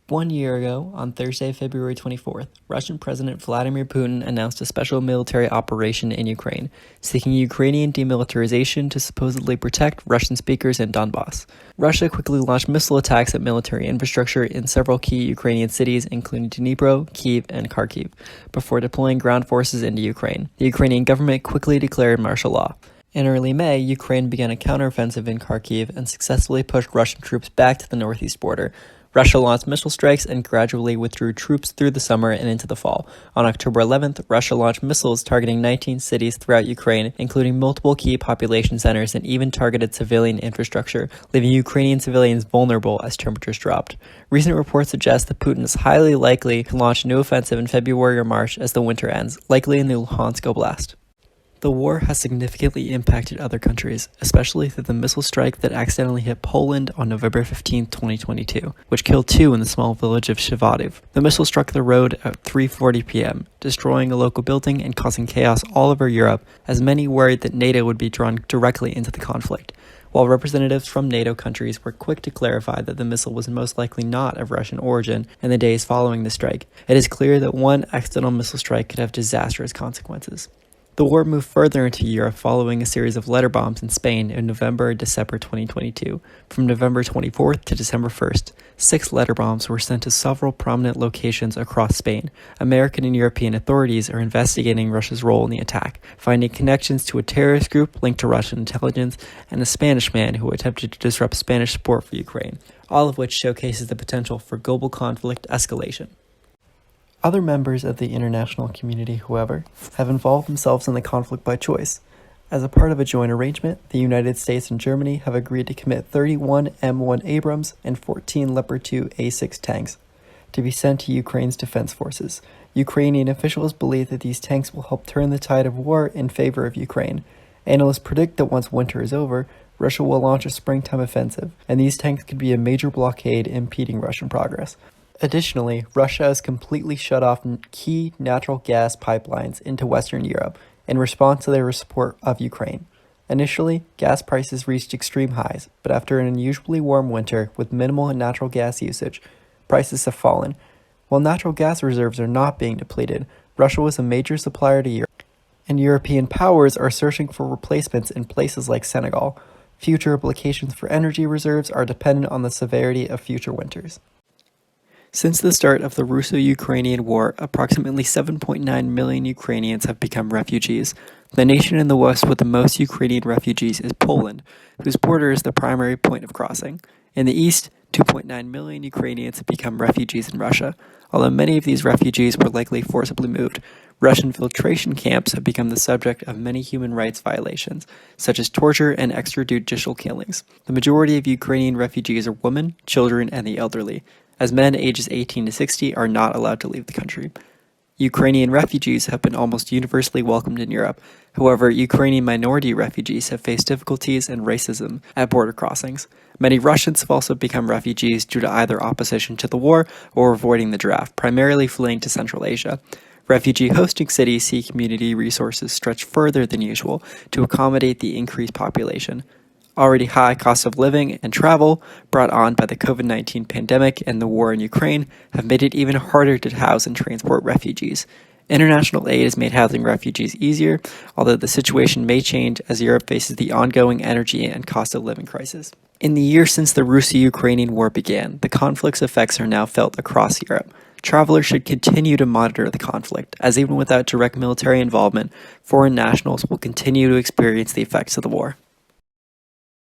1 year ago, on Thursday, February 24th, Russian President Vladimir Putin announced a special military operation in Ukraine, seeking Ukrainian demilitarization to supposedly protect Russian speakers in Donbass. Russia quickly launched missile attacks at military infrastructure in several key Ukrainian cities, including Dnipro, Kyiv, and Kharkiv, before deploying ground forces into Ukraine. The Ukrainian government quickly declared martial law. In early May, Ukraine began a counteroffensive in Kharkiv and successfully pushed Russian troops back to the northeast border. Russia launched missile strikes and gradually withdrew troops through the summer and into the fall. On October 11th, Russia launched missiles targeting 19 cities throughout Ukraine, including multiple key population centers and even targeted civilian infrastructure, leaving Ukrainian civilians vulnerable as temperatures dropped. Recent reports suggest that Putin is highly likely to launch a new offensive in February or March as the winter ends, likely in the Luhansk Oblast. The war has significantly impacted other countries, especially through the missile strike that accidentally hit Poland on November 15, 2022, which killed 2 in the small village of Shevadov. The missile struck the road at 3:40 p.m., destroying a local building and causing chaos all over Europe, as many worried that NATO would be drawn directly into the conflict. While representatives from NATO countries were quick to clarify that the missile was most likely not of Russian origin in the days following the strike, it is clear that one accidental missile strike could have disastrous consequences. The war moved further into Europe following a series of letter bombs in Spain in November and December 2022. From November 24th to December 1st, 6 letter bombs were sent to several prominent locations across Spain. American and European authorities are investigating Russia's role in the attack, finding connections to a terrorist group linked to Russian intelligence and a Spanish man who attempted to disrupt Spanish support for Ukraine, all of which showcases the potential for global conflict escalation. Other members of the international community, however, have involved themselves in the conflict by choice. As a part of a joint arrangement, the United States and Germany have agreed to commit 31 M1 Abrams and 14 Leopard 2 A6 tanks to be sent to Ukraine's defense forces. Ukrainian officials believe that these tanks will help turn the tide of war in favor of Ukraine. Analysts predict that once winter is over, Russia will launch a springtime offensive, and these tanks could be a major blockade impeding Russian progress. Additionally, Russia has completely shut off key natural gas pipelines into Western Europe in response to their support of Ukraine. Initially, gas prices reached extreme highs, but after an unusually warm winter with minimal natural gas usage, prices have fallen. While natural gas reserves are not being depleted, Russia was a major supplier to Europe, and European powers are searching for replacements in places like Senegal. Future applications for energy reserves are dependent on the severity of future winters. Since the start of the Russo-Ukrainian War, approximately 7.9 million Ukrainians have become refugees. The nation in the west with the most Ukrainian refugees is Poland, whose border is the primary point of crossing. In the east, 2.9 million Ukrainians have become refugees in Russia. Although many of these refugees were likely forcibly moved, Russian filtration camps have become the subject of many human rights violations, such as torture and extrajudicial killings. The majority of Ukrainian refugees are women, children, and the elderly, as men ages 18 to 60 are not allowed to leave the country. Ukrainian refugees have been almost universally welcomed in Europe. However, Ukrainian minority refugees have faced difficulties and racism at border crossings. Many Russians have also become refugees due to either opposition to the war or avoiding the draft, primarily fleeing to Central Asia. Refugee hosting cities see community resources stretch further than usual to accommodate the increased population. Already high costs of living and travel, brought on by the COVID-19 pandemic and the war in Ukraine, have made it even harder to house and transport refugees. International aid has made housing refugees easier, although the situation may change as Europe faces the ongoing energy and cost of living crisis. In the year since the Russo-Ukrainian War began, the conflict's effects are now felt across Europe. Travelers should continue to monitor the conflict, as even without direct military involvement, foreign nationals will continue to experience the effects of the war.